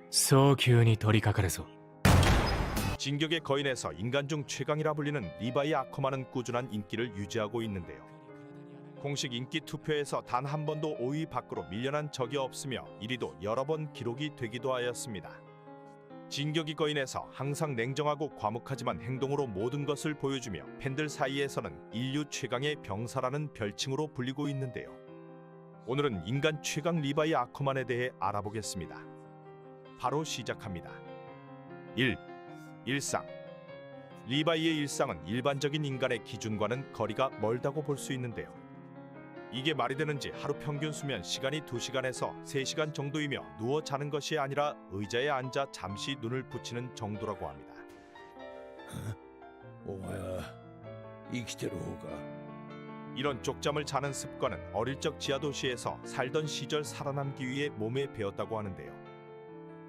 早急に取り掛かるぞ。 진격의 거인에서 인간 중 최강이라 불리는 리바이 아커만은 꾸준한 인기를 유지하고 있는데요. 공식 인기 투표에서 단 한 번도 5위 밖으로 밀려난 적이 없으며 1위도 여러 번 기록이 되기도 하였습니다. 진격의 거인에서 항상 냉정하고 과묵하지만 행동으로 모든 것을 보여주며 팬들 사이에서는 인류 최강의 병사라는 별칭으로 불리고 있는데요. 오늘은 인간 최강 리바이 아커만에 대해 알아보겠습니다. 바로 시작합니다. 1. 일상. 리바이의 일상은 일반적인 인간의 기준과는 거리가 멀다고 볼 수 있는데요. 이게 말이 되는지 하루 평균 수면 시간이 2시간에서 3시간 정도이며 누워 자는 것이 아니라 의자에 앉아 잠시 눈을 붙이는 정도라고 합니다. お前は生きてる方か。 이런 쪽잠을 자는 습관은 어릴 적 지하도시에서 살던 시절 살아남기 위해 몸에 배었다고 하는데요.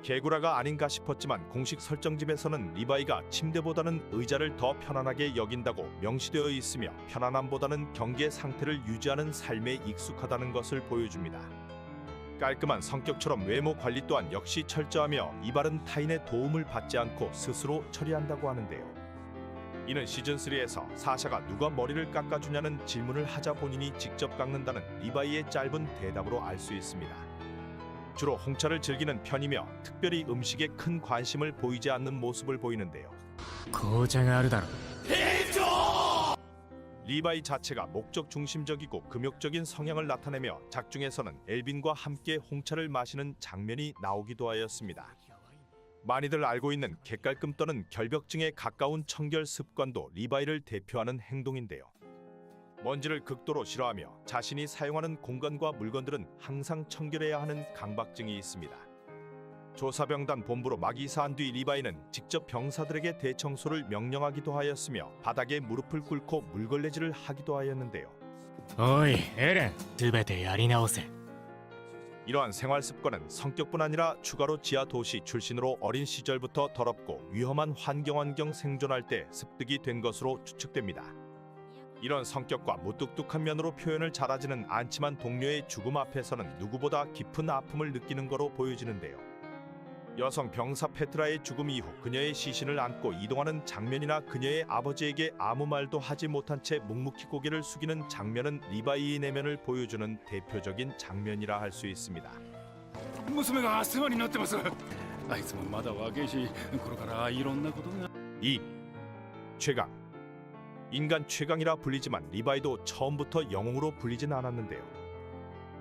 개구라가 아닌가 싶었지만 공식 설정집에서는 리바이가 침대보다는 의자를 더 편안하게 여긴다고 명시되어 있으며 편안함보다는 경계 상태를 유지하는 삶에 익숙하다는 것을 보여줍니다. 깔끔한 성격처럼 외모 관리 또한 역시 철저하며 이발은 타인의 도움을 받지 않고 스스로 처리한다고 하는데요. 이는 시즌3에서 사샤가 누가 머리를 깎아주냐는 질문을 하자 본인이 직접 깎는다는 리바이의 짧은 대답으로 알 수 있습니다. 주로 홍차를 즐기는 편이며 특별히 음식에 큰 관심을 보이지 않는 모습을 보이는데요. 紅茶があるだろ。 리바이 자체가 목적 중심적이고 금욕적인 성향을 나타내며 작중에서는 엘빈과 함께 홍차를 마시는 장면이 나오기도 하였습니다. 많이들 알고 있는 객갈끔 떠는 결벽증에 가까운 청결 습관도 리바이를 대표하는 행동인데요. 먼지를 극도로 싫어하며 자신이 사용하는 공간과 물건들은 항상 청결해야 하는 강박증이 있습니다. 조사병단 본부로 막 이사한 뒤 리바이는 직접 병사들에게 대청소를 명령하기도 하였으며 바닥에 무릎을 꿇고 물걸레질을 하기도 하였는데요. おいエレン、全てやり直せ。 이러한 생활 습관은 성격뿐 아니라 추가로 지하 도시 출신으로 어린 시절부터 더럽고 위험한 환경 생존할 때 습득이 된 것으로 추측됩니다. 이런 성격과 무뚝뚝한 면으로 표현을 잘하지는 않지만 동료의 죽음 앞에서는 누구보다 깊은 아픔을 느끼는 거로 보여지는데요. 여성 병사 페트라의 죽음 이후 그녀의 시신을 안고 이동하는 장면이나 그녀의 아버지에게 아무 말도 하지 못한 채 묵묵히 고개를 숙이는 장면은 리바이의 내면을 보여주는 대표적인 장면이라 할 수 있습니다. 娘が世話になってます。あいつもまだ若いし、これからいろんなことが。 2. 최강. 인간 최강이라 불리지만 리바이도 처음부터 영웅으로 불리진 않았는데요.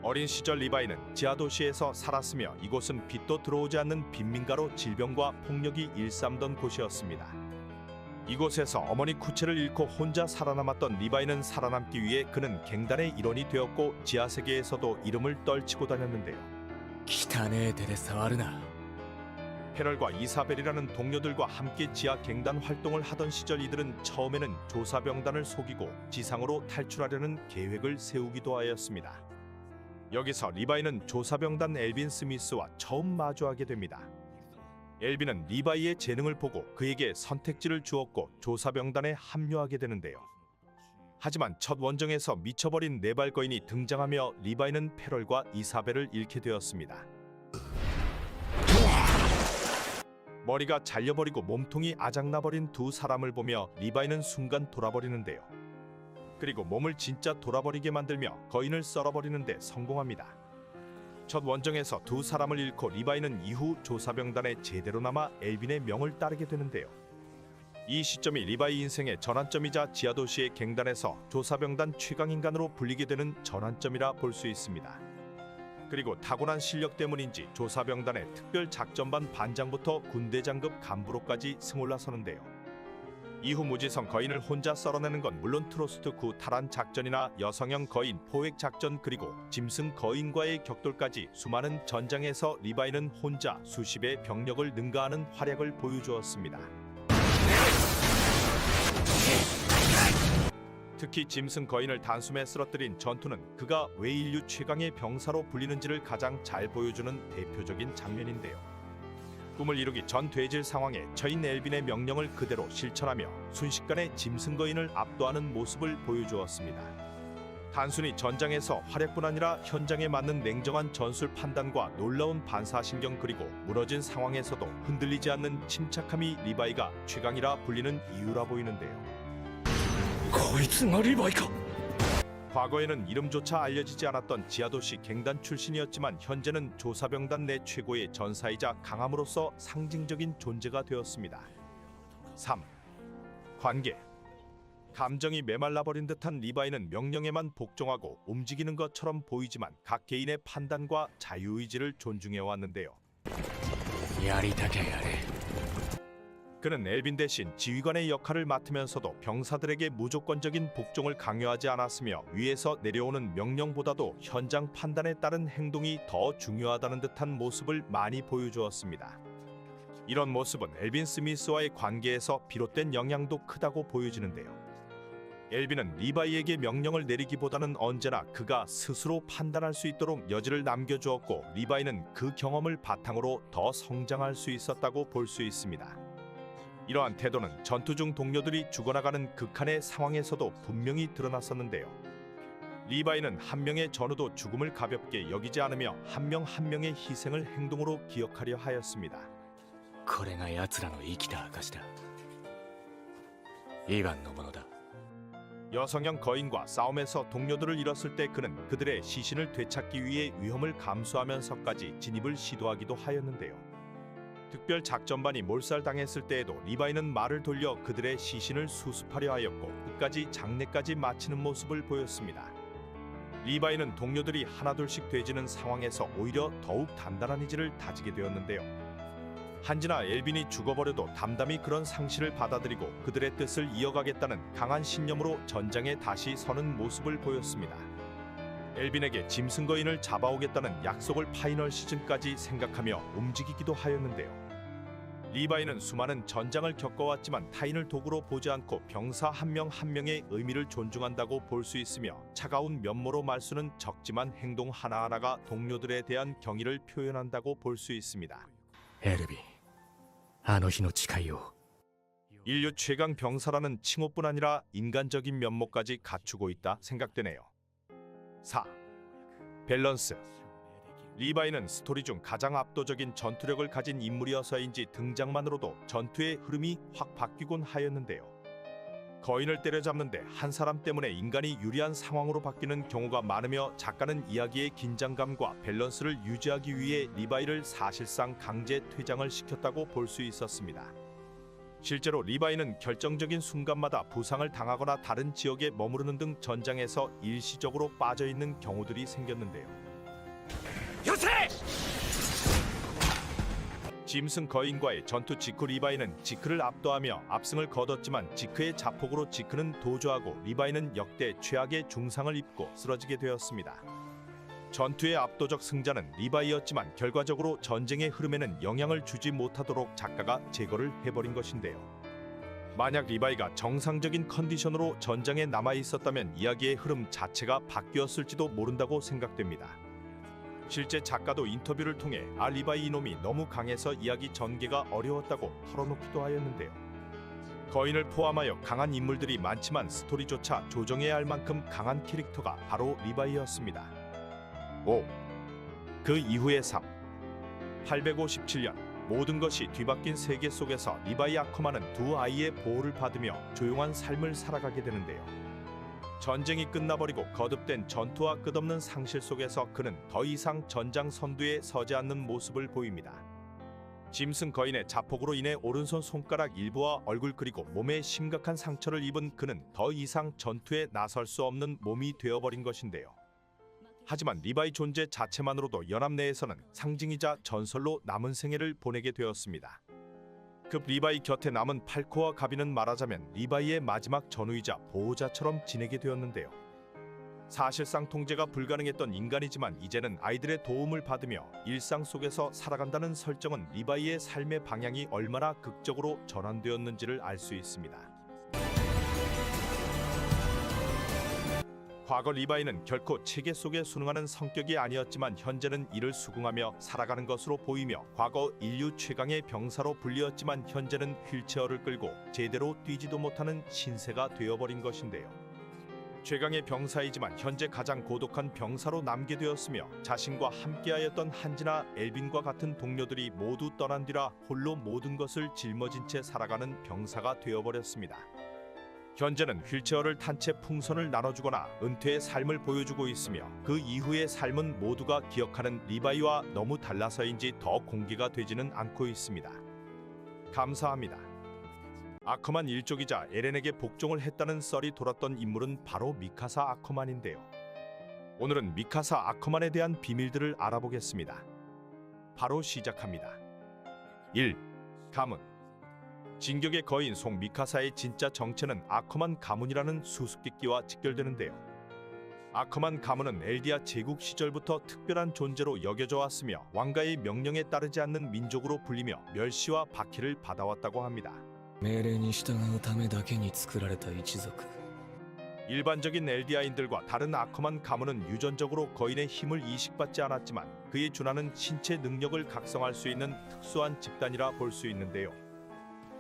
어린 시절 리바이는 지하도시에서 살았으며 이곳은 빛도 들어오지 않는 빈민가로 질병과 폭력이 일삼던 곳이었습니다. 이곳에서 어머니 쿠체를 잃고 혼자 살아남았던 리바이는 살아남기 위해 그는 갱단의 일원이 되었고 지하세계에서도 이름을 떨치고 다녔는데요. 汚ねえ手で触るな。 페럴과 이사벨이라는 동료들과 함께 지하 갱단 활동을 하던 시절 이들은 처음에는 조사병단을 속이고 지상으로 탈출하려는 계획을 세우기도 하였습니다. 여기서 리바이는 조사병단 엘빈 스미스와 처음 마주하게 됩니다. 엘빈은 리바이의 재능을 보고 그에게 선택지를 주었고 조사병단에 합류하게 되는데요. 하지만 첫 원정에서 미쳐버린 네발거인이 등장하며 리바이는 페럴과 이사벨을 잃게 되었습니다. 머리가 잘려버리고 몸통이 아작나버린 두 사람을 보며 리바이는 순간 돌아버리는데요. 그리고 몸을 진짜 돌아버리게 만들며 거인을 썰어버리는데 성공합니다. 첫 원정에서 두 사람을 잃고 리바이는 이후 조사병단에 제대로 남아 엘빈의 명을 따르게 되는데요. 이 시점이 리바이 인생의 전환점이자 지하도시의 갱단에서 조사병단 최강인간으로 불리게 되는 전환점이라 볼 수 있습니다. 그리고 타고난 실력 때문인지 조사병단의 특별작전반 반장부터 군대장급 간부로까지 승올라서는데요. 이후 무지성 거인을 혼자 썰어내는 건 물론 트로스트 구 탈환 작전이나 여성형 거인 포획 작전 그리고 짐승 거인과의 격돌까지 수많은 전장에서 리바이는 혼자 수십의 병력을 능가하는 활약을 보여주었습니다. 특히 짐승 거인을 단숨에 쓰러뜨린 전투는 그가 왜 인류 최강의 병사로 불리는지를 가장 잘 보여주는 대표적인 장면인데요. 꿈을 이루기 전 되질 상황에 처인 엘빈의 명령을 그대로 실천하며 순식간에 짐승 거인을 압도하는 모습을 보여주었습니다. 단순히 전장에서 활약뿐 아니라 현장에 맞는 냉정한 전술 판단과 놀라운 반사신경 그리고 무너진 상황에서도 흔들리지 않는 침착함이 리바이가 최강이라 불리는 이유라 보이는데요. こいつがリヴァイか。 과거에는 이름조차 알려지지 않았던 지하도시 갱단 출신이었지만 현재는 조사병단 내 최고의 전사이자 강함으로서 상징적인 존재가 되었습니다. 3. 관계. 감정이 메말라버린 듯한 리바이는 명령에만 복종하고 움직이는 것처럼 보이지만 각 개인의 판단과 자유의지를 존중해 왔는데요. やりたきゃやれ。 그는 엘빈 대신 지휘관의 역할을 맡으면서도 병사들에게 무조건적인 복종을 강요하지 않았으며 위에서 내려오는 명령보다도 현장 판단에 따른 행동이 더 중요하다는 듯한 모습을 많이 보여주었습니다. 이런 모습은 엘빈 스미스와의 관계에서 비롯된 영향도 크다고 보여지는데요. 엘빈은 리바이에게 명령을 내리기보다는 언제나 그가 스스로 판단할 수 있도록 여지를 남겨주었고 리바이는 그 경험을 바탕으로 더 성장할 수 있었다고 볼 수 있습니다. 이러한 태도는 전투 중 동료들이 죽어나가는 극한의 상황에서도 분명히 드러났었는데요. 리바이는 한 명의 전우도 죽음을 가볍게 여기지 않으며 한 명 한 명의 희생을 행동으로 기억하려 하였습니다. これが奴らの生きた証だ。イヴァンのものだ。 여성형 거인과 싸움에서 동료들을 잃었을 때 그는 그들의 시신을 되찾기 위해 위험을 감수하면서까지 진입을 시도하기도 하였는데요. 특별 작전반이 몰살당했을 때에도 리바이는 말을 돌려 그들의 시신을 수습하려 하였고 끝까지 장례까지 마치는 모습을 보였습니다. 리바이는 동료들이 하나둘씩 되지는 상황에서 오히려 더욱 단단한 의지를 다지게 되었는데요. 한지나 엘빈이 죽어버려도 담담히 그런 상실을 받아들이고 그들의 뜻을 이어가겠다는 강한 신념으로 전장에 다시 서는 모습을 보였습니다. 엘빈에게 짐승 거인을 잡아오겠다는 약속을 파이널 시즌까지 생각하며 움직이기도 하였는데요. 리바이는 수많은 전장을 겪어왔지만 타인을 도구로 보지 않고 병사 한 명 한 명의 의미를 존중한다고 볼 수 있으며 차가운 면모로 말수는 적지만 행동 하나하나가 동료들에 대한 경의를 표현한다고 볼 수 있습니다. エルヴィン、あの日の誓いを。 인류 최강 병사라는 칭호뿐 아니라 인간적인 면모까지 갖추고 있다 생각되네요. 4. 밸런스. 리바이는 스토리 중 가장 압도적인 전투력을 가진 인물이어서인지 등장만으로도 전투의 흐름이 확 바뀌곤 하였는데요. 거인을 때려잡는데 한 사람 때문에 인간이 유리한 상황으로 바뀌는 경우가 많으며 작가는 이야기의 긴장감과 밸런스를 유지하기 위해 리바이를 사실상 강제 퇴장을 시켰다고 볼 수 있었습니다. 실제로 리바이는 결정적인 순간마다 부상을 당하거나 다른 지역에 머무르는 등 전장에서 일시적으로 빠져있는 경우들이 생겼는데요. 짐승 거인과의 전투 직후 리바이는 지크를 압도하며 압승을 거뒀지만 지크의 자폭으로 지크는 도주하고 리바이는 역대 최악의 중상을 입고 쓰러지게 되었습니다. 전투의 압도적 승자는 리바이였지만 결과적으로 전쟁의 흐름에는 영향을 주지 못하도록 작가가 제거를 해버린 것인데요. 만약 리바이가 정상적인 컨디션으로 전장에 남아 있었다면 이야기의 흐름 자체가 바뀌었을지도 모른다고 생각됩니다. 실제 작가도 인터뷰를 통해 리바이 이놈이 너무 강해서 이야기 전개가 어려웠다고 털어놓기도 하였는데요. 거인을 포함하여 강한 인물들이 많지만 스토리조차 조정해야 할 만큼 강한 캐릭터가 바로 리바이였습니다. 5. 그 이후의 삶. 857년 모든 것이 뒤바뀐 세계 속에서 리바이 아커마는 두 아이의 보호를 받으며 조용한 삶을 살아가게 되는데요. 전쟁이 끝나버리고 거듭된 전투와 끝없는 상실 속에서 그는 더 이상 전장 선두에 서지 않는 모습을 보입니다. 짐승 거인의 자폭으로 인해 오른손 손가락 일부와 얼굴 그리고 몸에 심각한 상처를 입은 그는 더 이상 전투에 나설 수 없는 몸이 되어버린 것인데요. 하지만 리바이 존재 자체만으로도 연합 내에서는 상징이자 전설로 남은 생애를 보내게 되었습니다. 급 리바이 곁에 남은 팔코와 가비는 말하자면 리바이의 마지막 전우이자 보호자처럼 지내게 되었는데요. 사실상 통제가 불가능했던 인간이지만 이제는 아이들의 도움을 받으며 일상 속에서 살아간다는 설정은 리바이의 삶의 방향이 얼마나 극적으로 전환되었는지를 알 수 있습니다. 과거 리바이는 결코 체계 속에 순응하는 성격이 아니었지만 현재는 이를 수긍하며 살아가는 것으로 보이며 과거 인류 최강의 병사로 불리었지만 현재는 휠체어를 끌고 제대로 뛰지도 못하는 신세가 되어버린 것인데요. 최강의 병사이지만 현재 가장 고독한 병사로 남게 되었으며 자신과 함께하였던 한지나 엘빈과 같은 동료들이 모두 떠난 뒤라 홀로 모든 것을 짊어진 채 살아가는 병사가 되어버렸습니다. 현재는 휠체어를 탄 채 풍선을 나눠주거나 은퇴의 삶을 보여주고 있으며 그 이후의 삶은 모두가 기억하는 리바이와 너무 달라서인지 더 공개가 되지는 않고 있습니다. 감사합니다. 아커만 일족이자 에렌에게 복종을 했다는 썰이 돌았던 인물은 바로 미카사 아커만인데요. 오늘은 미카사 아커만에 대한 비밀들을 알아보겠습니다. 바로 시작합니다. 1. 가문. 진격의 거인 송 미카사의 진짜 정체는 아커만 가문이라는 수수께끼와 직결되는데요. 아커만 가문은 엘디아 제국 시절부터 특별한 존재로 여겨져 왔으며 왕가의 명령에 따르지 않는 민족으로 불리며 멸시와 박해를 받아왔다고 합니다. 命令に従うためだけに作られた一族 일반적인 엘디아인들과 다른 아커만 가문은 유전적으로 거인의 힘을 이식받지 않았지만 그에 준하는 신체 능력을 각성할 수 있는 특수한 집단이라 볼 수 있는데요.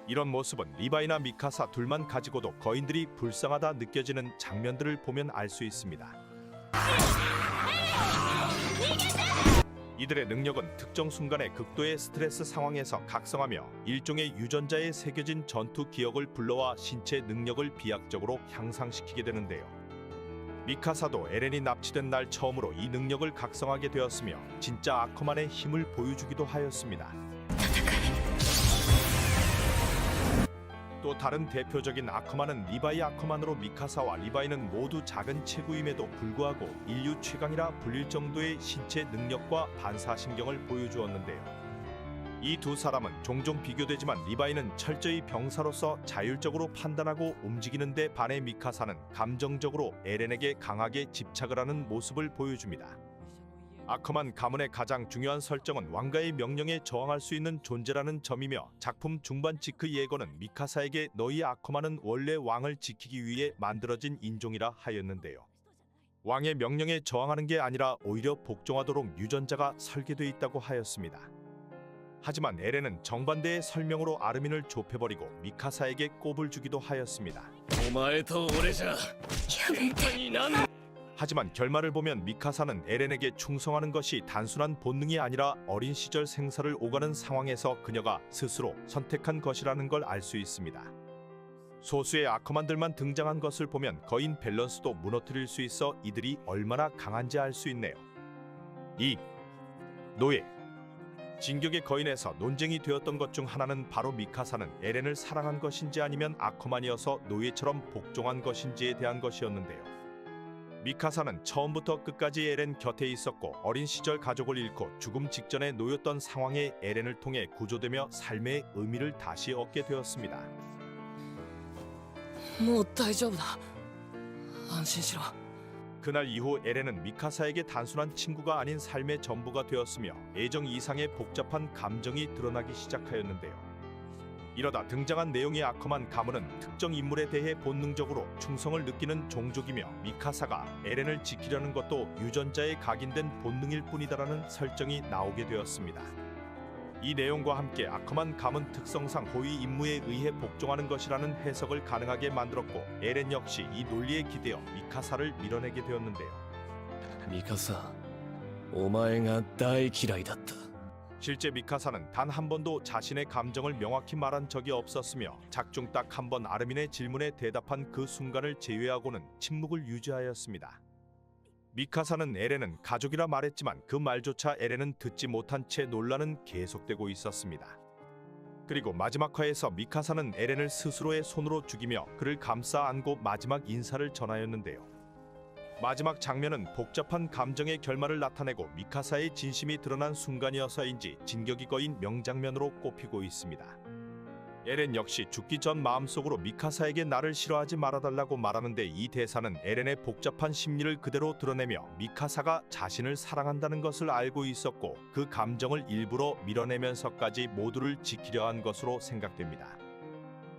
이런 모습은 리바이나 미카사 둘만 가지고도 거인들이 불쌍하다 느껴지는 장면들을 보면 알 수 있습니다. 이들의 능력은 특정 순간의 극도의 스트레스 상황에서 각성하며 일종의 유전자에 새겨진 전투 기억을 불러와 신체 능력을 비약적으로 향상시키게 되는데요. 미카사도 에렌이 납치된 날 처음으로 이 능력을 각성하게 되었으며 진짜 아커만의 힘을 보여주기도 하였습니다. 또 다른 대표적인 아커만은 리바이 아커만으로 미카사와 리바이는 모두 작은 체구임에도 불구하고 인류 최강이라 불릴 정도의 신체 능력과 반사신경을 보여주었는데요. 이 두 사람은 종종 비교되지만 리바이는 철저히 병사로서 자율적으로 판단하고 움직이는 데 반해 미카사는 감정적으로 에렌에게 강하게 집착을 하는 모습을 보여줍니다. 아커만 가문의 가장 중요한 설정은 왕가의 명령에 저항할 수 있는 존재라는 점이며 작품 중반 지크 예거는 미카사에게 너희 아커만은 원래 왕을 지키기 위해 만들어진 인종이라 하였는데요. 왕의 명령에 저항하는 게 아니라 오히려 복종하도록 유전자가 설계되어 있다고 하였습니다. 하지만 에렌은 정반대의 설명으로 아르민을 좁혀버리고 미카사에게 꼽을 주기도 하였습니다. お前と俺じゃ喧嘩になん 하지만 결말을 보면 미카사는 에렌에게 충성하는 것이 단순한 본능이 아니라 어린 시절 생사를 오가는 상황에서 그녀가 스스로 선택한 것이라는 걸 알 수 있습니다. 소수의 아커만들만 등장한 것을 보면 거인 밸런스도 무너뜨릴 수 있어 이들이 얼마나 강한지 알 수 있네요. 2. 노예. 진격의 거인에서 논쟁이 되었던 것 중 하나는 바로 미카사는 에렌을 사랑한 것인지 아니면 아커만이어서 노예처럼 복종한 것인지에 대한 것이었는데요. 미카사는 처음부터 끝까지 에렌 곁에 있었고 어린 시절 가족을 잃고 죽음 직전에 놓였던 상황에 에렌을 통해 구조되며 삶의 의미를 다시 얻게 되었습니다. もう大丈夫だ安心しろ 그날 이후 에렌은 미카사에게 단순한 친구가 아닌 삶의 전부가 되었으며 애정 이상의 복잡한 감정이 드러나기 시작하였는데요. 이러다 등장한 내용의 아커만 가문은 특정 인물에 대해 본능적으로 충성을 느끼는 종족이며 미카사가 에렌을 지키려는 것도 유전자에 각인된 본능일 뿐이다라는 설정이 나오게 되었습니다. 이 내용과 함께 아커만 가문 특성상 호위 임무에 의해 복종하는 것이라는 해석을 가능하게 만들었고 에렌 역시 이 논리에 기대어 미카사를 밀어내게 되었는데요. ミカサお前が大嫌いだった 실제 미카사는 단 한 번도 자신의 감정을 명확히 말한 적이 없었으며 작중 딱 한 번 아르민의 질문에 대답한 그 순간을 제외하고는 침묵을 유지하였습니다. 미카사는 에렌은 가족이라 말했지만 그 말조차 에렌은 듣지 못한 채 논란은 계속되고 있었습니다. 그리고 마지막 화에서 미카사는 에렌을 스스로의 손으로 죽이며 그를 감싸 안고 마지막 인사를 전하였는데요. 마지막 장면은 복잡한 감정의 결말을 나타내고 미카사의 진심이 드러난 순간이어서인지 진격의 거인 명장면으로 꼽히고 있습니다. 에렌 역시 죽기 전 마음속으로 미카사에게 나를 싫어하지 말아달라고 말하는데 이 대사는 에렌의 복잡한 심리를 그대로 드러내며 미카사가 자신을 사랑한다는 것을 알고 있었고 그 감정을 일부러 밀어내면서까지 모두를 지키려 한 것으로 생각됩니다.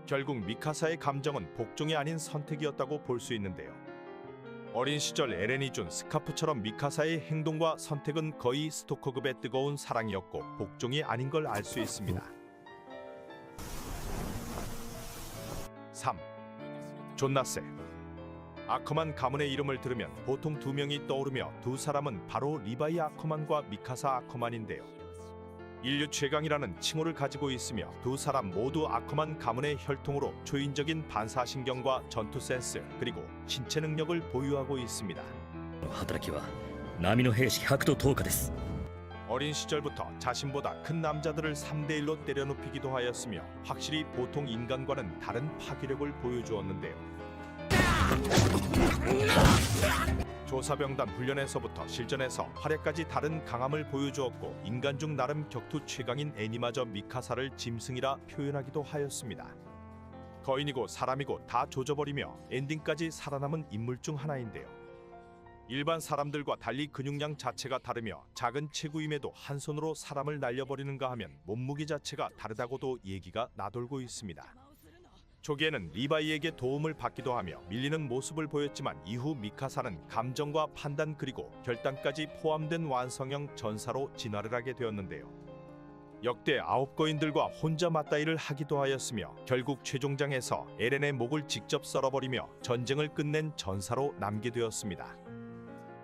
결국 미카사의 감정은 복종이 아닌 선택이었다고 볼 수 있는데요. 어린 시절 에렌이 준 스카프처럼 미카사의 행동과 선택은 거의 스토커급의 뜨거운 사랑이었고 복종이 아닌 걸 알 수 있습니다. 3. 존나세. 아커만 가문의 이름을 들으면 보통 두 명이 떠오르며 두 사람은 바로 리바이 아커만과 미카사 아커만인데요. 인류 최강이라는 칭호를 가지고 있으며 두サラ 모두 아커만 가문의 혈통으로 초인적인 반사신경과 전투 센스 그리고 신체 능력을 보유하고 있습니다. 働きは波の兵士100と10日です 어린 시절부터 자신보다 큰 남자들을 3대1로 때려눕히기도 하였으며 확실히 보통 인간과는 다른 파괴력을 보여주었는데요. 조사병단 훈련에서부터 실전에서 활약까지 다른 강함을 보여주었고 인간 중 나름 격투 최강인 애니마저 미카사를 짐승이라 표현하기도 하였습니다. 거인이고 사람이고 다 조져버리며 엔딩까지 살아남은 인물 중 하나인데요. 일반 사람들과 달리 근육량 자체가 다르며 작은 체구임에도 한 손으로 사람을 날려버리는가 하면 몸무게 자체가 다르다고도 얘기가 나돌고 있습니다. 초기에는 리바이에게 도움을 받기도 하며 밀리는 모습을 보였지만 이후 미카사는 감정과 판단 그리고 결단까지 포함된 완성형 전사로 진화를 하게 되었는데요. 역대 9거인들과 혼자 맞다이를 하기도 하였으며 결국 최종장에서 에렌의 목을 직접 썰어버리며 전쟁을 끝낸 전사로 남게 되었습니다.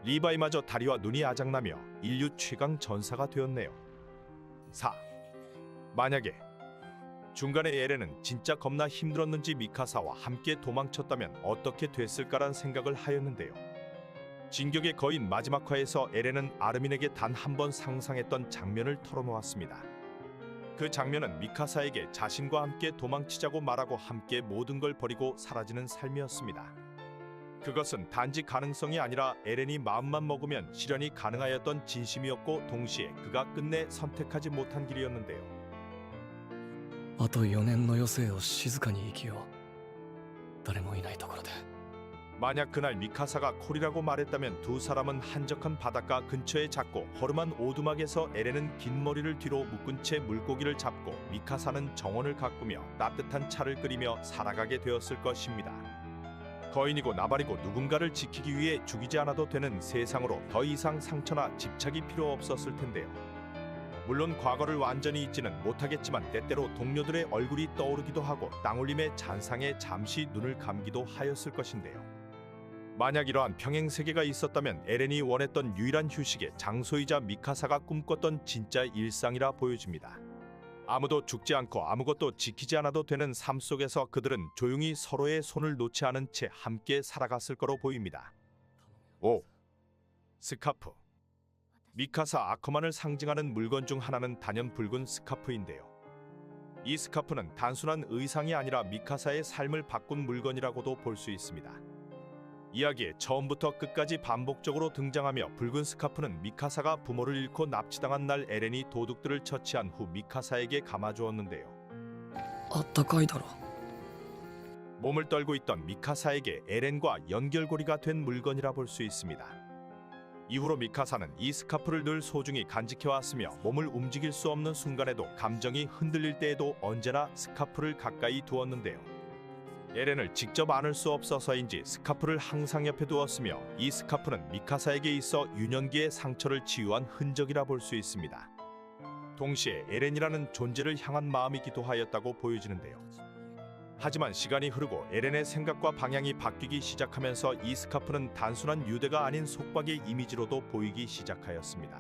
리바이마저 다리와 눈이 아작나며 인류 최강 전사가 되었네요. 4. 만약에 중간에 에렌은 진짜 겁나 힘들었는지 미카사와 함께 도망쳤다면 어떻게 됐을까란 생각을 하였는데요. 진격의 거인 마지막 화에서 에렌은 아르민에게 단 한 번 상상했던 장면을 털어놓았습니다. 그 장면은 미카사에게 자신과 함께 도망치자고 말하고 함께 모든 걸 버리고 사라지는 삶이었습니다. 그것은 단지 가능성이 아니라 에렌이 마음만 먹으면 실현이 가능하였던 진심이었고 동시에 그가 끝내 선택하지 못한 길이었는데요. あと4年の余生を静かに生きよう。誰もいないところで。 만약 그날 미카사가 콜이라고 말했다면 두 사람은 한적한 바닷가 근처에 잦고 허름한 오두막에서 에렌은 긴 머리를 뒤로 묶은 채 물고기를 잡고 미카사는 정원을 가꾸며 따뜻한 차를 끓이며 살아가게 되었을 것입니다. 거인이고 나발이고 누군가를 지키기 위해 죽이지 않아도 되는 세상으로 더 이상 상처나 집착이 필요 없었을 텐데요. 물론 과거를 완전히 잊지는 못하겠지만 때때로 동료들의 얼굴이 떠오르기도 하고 땅울림의 잔상에 잠시 눈을 감기도 하였을 것인데요. 만약 이러한 평행 세계가 있었다면 에렌이 원했던 유일한 휴식의 장소이자 미카사가 꿈꿨던 진짜 일상이라 보여집니다. 아무도 죽지 않고 아무것도 지키지 않아도 되는 삶 속에서 그들은 조용히 서로의 손을 놓지 않은 채 함께 살아갔을 거로 보입니다. 5. 스카프. 미카사 아커만을 상징하는 물건 중 하나는 단연 붉은 스카프인데요. 이 스카프는 단순한 의상이 아니라 미카사의 삶을 바꾼 물건이라고도 볼 수 있습니다. 이야기에 처음부터 끝까지 반복적으로 등장하며 붉은 스카프는 미카사가 부모를 잃고 납치당한 날 에렌이 도둑들을 처치한 후 미카사에게 감아주었는데요. あったかいだろ。 몸을 떨고 있던 미카사에게 에렌과 연결고리가 된 물건이라 볼 수 있습니다. 이후로 미카사는 이 스카프를 늘 소중히 간직해왔으며 몸을 움직일 수 없는 순간에도 감정이 흔들릴 때에도 언제나 스카프를 가까이 두었는데요. 에렌을 직접 안을 수 없어서인지 스카프를 항상 옆에 두었으며 이 스카프는 미카사에게 있어 유년기의 상처를 치유한 흔적이라 볼 수 있습니다. 동시에 에렌이라는 존재를 향한 마음이기도 하였다고 보여지는데요. 하지만 시간이 흐르고 에렌의 생각과 방향이 바뀌기 시작하면서 이 스카프는 단순한 유대가 아닌 속박의 이미지로도 보이기 시작하였습니다.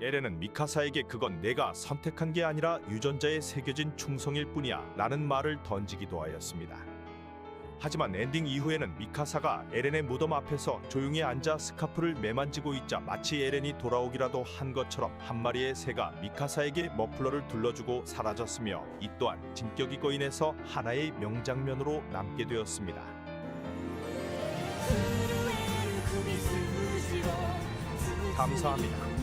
에렌은 미카사에게 그건 내가 선택한 게 아니라 유전자에 새겨진 충성일 뿐이야 라는 말을 던지기도 하였습니다. 하지만 엔딩 이후에는 미카사가 에렌의 무덤 앞에서 조용히 앉아 스카프를 매만지고 있자 마치 에렌이 돌아오기라도 한 것처럼 한 마리의 새가 미카사에게 머플러를 둘러주고 사라졌으며 이 또한 진격의 거인에서 하나의 명장면으로 남게 되었습니다. 감사합니다.